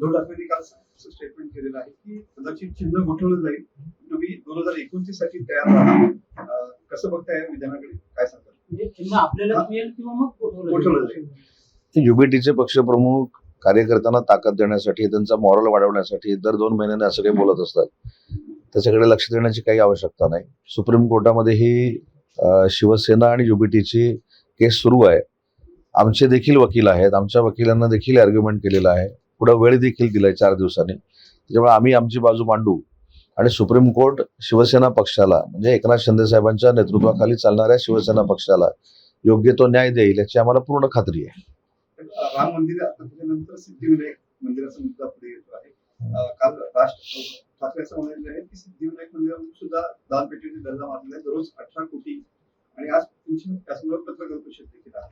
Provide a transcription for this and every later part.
उद्धव ठाकरेंनी काल स्टेटमेंट केलेलं आहे की कदाचित चिन्ह गोठवलं जाईल, तुम्ही 2029 साठी तयार राहा. कसं बघताय या विधानाकडे, काय सांगता? म्हणजे चिन्ह आपल्याला मिळेल किंवा मग गोठवलं जाईल. युबीटीचे पक्षप्रमुख कार्यकर्त्यांना ताकद देण्यासाठी, त्यांचा मॉरल वाढवण्यासाठी दर 2 महिन्याने असं काही बोलत असतात. त्याच्याकडे लक्ष देण्याची काही आवश्यकता नाही. सुप्रीम कोर्टामध्ये ही शिवसेना आणि युबीटीची केस सुरू आहे. आमचे देखील वकील आहेत, आमच्या वकिलांना देखील आर्ग्युमेंट केलेलं आहे, पुढे वेळ देखील दिलाय 4 दिवसांनी. त्याच्यामुळे आम्ही आमची बाजू मांडू आणि सुप्रीम कोर्ट शिवसेना पक्षाला, म्हणजे एकनाथ शिंदे साहेबांच्या नेतृत्वाखाली चालणाऱ्या शिवसेना पक्षाला योग्य तो न्याय देईल याची आम्हाला पूर्ण खात्री आहे. राम मंदिर त्याच्यानंतर सिद्धिविनायक मंदिराचा मुद्दा पुढे येतो आहे. काल राज ठाकरे असं म्हणाले आहे की सिद्धिविनायक मंदिरामध्ये सुद्धा दानपेटीने दल्ला मारलेला आहे, दररोज 18 कोटी, आणि आज तुमची त्यासंदर्भात पत्रकार परिषद देखील आहे.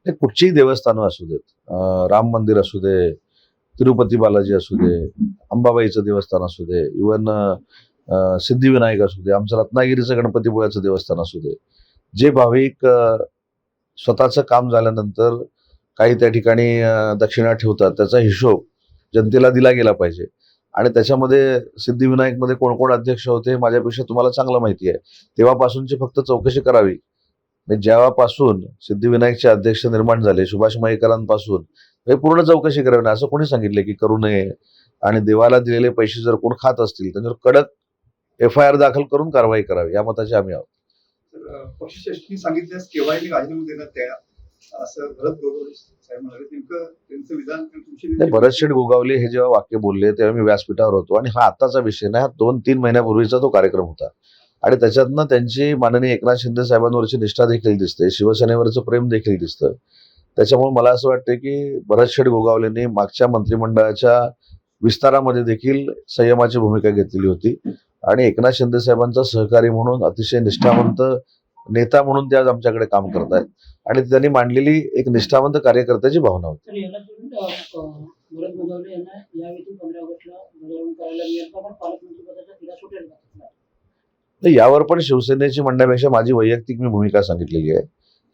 ते कुठचीही देवस्थानं असू देत, राम मंदिर असू दे, तिरुपती बालाजी असू दे, अंबाबाईचं देवस्थान असू दे, इव्हन सिद्धिविनायक असू दे, आमचं रत्नागिरीचं गणपतीपुळ्याचं देवस्थान असू दे, जे भाविक स्वतःचं काम झाल्यानंतर काही त्या ठिकाणी दक्षिणा ठेवतात, त्याचा हिशोब जनतेला दिला गेला पाहिजे. आणि त्याच्यामध्ये सिद्धिविनायकमध्ये कोण कोण अध्यक्ष होते माझ्यापेक्षा तुम्हाला चांगलं माहिती आहे. तेव्हापासूनची फक्त चौकशी करावी. जेव्हापासून सिद्धिविनायकचे अध्यक्ष निर्माण झाले, सुभाष मयेकरांपासून, हे पूर्ण चौकशी करावी. असं कोणी सांगितले की करू नये? आणि देवाला दिलेले पैसे जर कोण खात असतील त्यांच्यावर कडक FIR दाखल करून कारवाई करावी, या मताचे आम्ही आहोत. पक्षश्रेष्ठी सांगितल्यास केव्हाही राजीनामा देण्यात तयार, असं भरत गोगावले साहेब म्हणाले. नेमकं त्यांचं विधान भरत शेठ गोगावले हे जेव्हा वाक्य बोलले तेव्हा मी व्यासपीठावर होतो, आणि हा आताचा विषय नाही, हा 2-3 महिन्यापूर्वीचा तो कार्यक्रम होता. आणि त्याच्यातनं त्यांची माननीय एकनाथ शिंदे साहेबांवरची निष्ठा देखील दिसते, शिवसेनेवरचं प्रेम देखील दिसतं. त्याच्यामुळे मला असं वाटतं की भरत शेठ गोगावलेंनी मागच्या मंत्रिमंडळाच्या विस्तारामध्ये देखील संयमाची भूमिका घेतलेली होती, आणि एकनाथ शिंदे साहेबांचा सहकारी म्हणून, अतिशय निष्ठावंत नेता म्हणून ते आज आमच्याकडे काम करत आहेत. आणि त्यांनी मांडलेली एक निष्ठावंत कार्यकर्त्याची भावना होती. भरत गोगावले यांना यावेळी 15 ऑगस्टला ध्वजारोहण करायला मिळेल का, पण पालकमंत्रीपदाचा तिढा सुटेल का? तर यावर पण शिवसेनेची म्हणण्यापेक्षा माझी वैयक्तिक मी भूमिका सांगितलेली आहे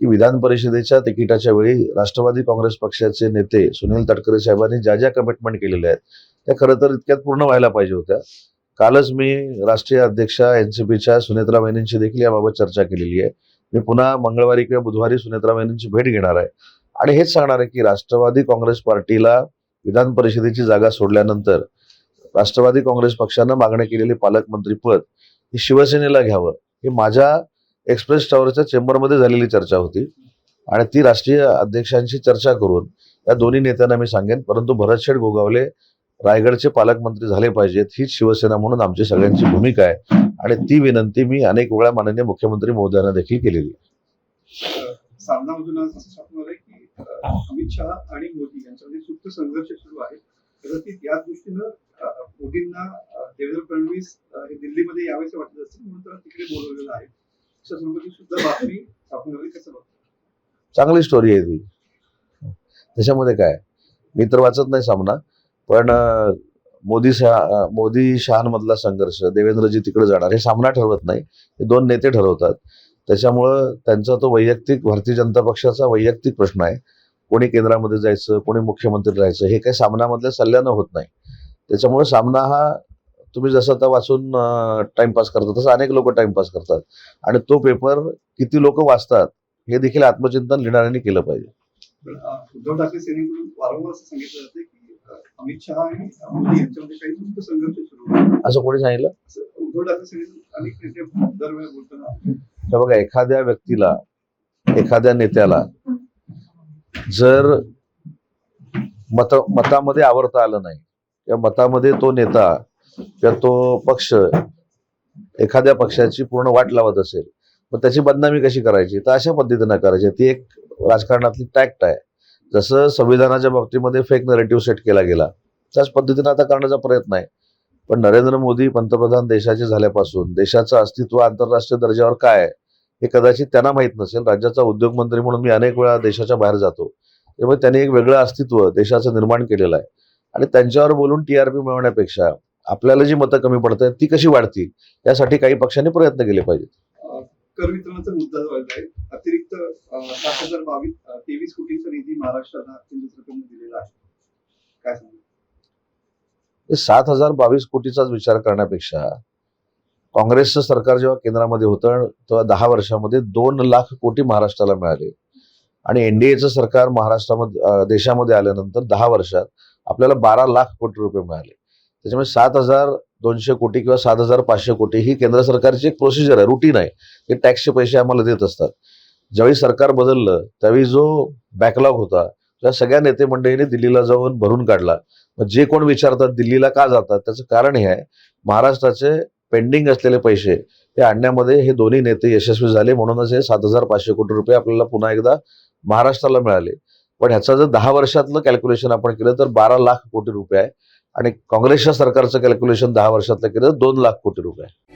की विधान परिषदेच्या तिकिटाच्या वेळी राष्ट्रवादी काँग्रेस पक्षाचे नेते सुनील तटकरे साहेबांनी ज्या ज्या कमिटमेंट केलेल्या आहेत त्या खरं तर इतक्यात पूर्ण व्हायला पाहिजे होत्या. कालच मी राष्ट्रीय अध्यक्षा NCPच्या सुनेत्रा वहिनींची देखील याबाबत चर्चा केलेली आहे. मी पुन्हा मंगळवारी किंवा बुधवारी सुनेत्रा वहिनींची भेट घेणार आहे आणि हेच सांगणार आहे की राष्ट्रवादी काँग्रेस पार्टीला विधान परिषदेची जागा सोडल्यानंतर राष्ट्रवादी काँग्रेस पक्षानं मागणी केलेले पालकमंत्री पद हे शिवसेनेला घ्यावं, हे माझ्या एक्सप्रेस टावरच्या चेंबरमध्ये झालेली चर्चा होती. आणि ती राष्ट्रीय अध्यक्षांशी चर्चा करून या दोन्ही नेत्यांना मी सांगेन. परंतु भरत शेठ गोगावले रायगडचे पालकमंत्री झाले पाहिजेत, हीच शिवसेना म्हणून आमची सगळ्यांची भूमिका आहे, आणि ती विनंती मी अनेक वेळा माननीय मुख्यमंत्री महोदयांना देखील केलेली आहे. सामनामधून असं स्वप्न आहे की अमित शहा आणि मोदी यांच्यामध्ये सुप्त संघर्ष सुरू आहे. कदाचित या दृष्टीनं मोदींना देवेंद्र फडणवीस हे दिल्लीमध्ये यावेळेस वाटत असतील म्हणून तर तिकडे बोलवलेलं आहे. अशा स्वरूपाची सुद्धा बातमी आपण कसं बघतो? चांगली स्टोरी आहे ती. त्याच्यामध्ये काय, मी तर वाचत नाही सामना, पण मोदी शहांमधला संघर्ष, देवेंद्रजी तिकडे जाणार, हे सामना ठरवत नाही, हे 2 नेते ठरवतात. त्याच्यामुळं त्यांचा तो वैयक्तिक, भारतीय जनता पक्षाचा वैयक्तिक प्रश्न आहे. कोणी केंद्रामध्ये जायचं, कोणी मुख्यमंत्री राहायचं, हे काही सामनामधल्या सल्ल्यानं होत नाही. त्याच्यामुळे सामना हा तुम्ही जसं आता वाचून टाइमपास करता तसं अनेक लोक टाइमपास करतात, आणि तो पेपर किती लोक वाचतात हे देखील आत्मचिंतन लिहिणाऱ्यांनी केलं पाहिजे. उद्धव ठाकरे सेनेकडून वारंवार असं सांगितलं जाते की अमित शहा आणि मोदी यांच्यामध्ये काही सुप्त संघर्ष सुरू आहे. असं कोणी सांगितलं? उद्धव ठाकरे सेनेतून अनेक नेते दरवेळेला बोलताना. तर बघा, एखाद्या व्यक्तीला, एखाद्या नेत्याला जर मतामध्ये आवरता आलं नाही, किंवा मतामध्ये तो नेता किंवा तो पक्ष एखाद्या पक्षाची पूर्ण वाट लावत असेल, मग त्याची बदनामी कशी करायची, तर अशा पद्धतीनं करायची. ती एक राजकारणातली टॅक्ट आहे. जसं संविधानाच्या बाबतीमध्ये फेक नरेटिव्ह सेट केला गेला, त्याच पद्धतीनं आता करण्याचा प्रयत्न आहे. पण नरेंद्र मोदी पंतप्रधान देशाचे झाल्यापासून देशाचं अस्तित्व आंतरराष्ट्रीय दर्जावर काय आहे हे कदाचित त्यांना माहीत नसेल. राज्याचा उद्योगमंत्री म्हणून मी अनेक वेळा देशाच्या बाहेर जातो, त्यामुळे त्यांनी एक वेगळं अस्तित्व देशाचं निर्माण केलेलं आहे. आणि त्यांच्यावर बोलून TRP मिळवण्यापेक्षा आपल्याला जी मतं कमी पडत आहेत ती कशी वाढतील यासाठी काही पक्षांनी प्रयत्न केले पाहिजेत. कर वितरणाचा मुद्दा जो आहे, अतिरिक्त 7,023 कोटींचा निधी महाराष्ट्राला केंद्र सरकारने दिलेला आहे, काय सांगा? हे 7,022 कोटीचाच विचार करण्यापेक्षा काँग्रेसचं सरकार जेव्हा केंद्रामध्ये होतं तेव्हा 10 वर्षामध्ये 2 लाख कोटी महाराष्ट्राला मिळाले आणि एनडीएचं सरकार महाराष्ट्रामध्ये देशामध्ये आल्यानंतर 10 वर्षात आपल्याला 12 लाख कोटी रुपये मिळाले. त्याच्यामुळे 7,200 कोटी किंवा 7,500 कोटी ही केंद्र सरकारची एक प्रोसिजर आहे, रुटीन आहे. ते टॅक्सचे पैसे आम्हाला देत असतात. ज्यावेळी सरकार बदललं त्यावेळी जो बॅकलॉग होता त्या सगळ्या नेते मंडळींनी दिल्लीला जाऊन भरून काढला. मग जे कोण विचारतात दिल्लीला का जातात त्याचं कारण हे आहे, महाराष्ट्राचे पेंडिंग असलेले पैसे हे आणण्यामध्ये हे दोन्ही नेते यशस्वी झाले. म्हणूनच हे 7,500 कोटी रुपये आपल्याला पुन्हा एकदा महाराष्ट्राला मिळाले. पण ह्याचं जर 10 वर्षातलं कॅल्क्युलेशन आपण केलं तर 12 लाख कोटी रुपये आहे आणि काँग्रेसच्या सरकारचं कॅल्क्युलेशन 10 वर्षातलं केलं तर 2 लाख कोटी रुपये आहे.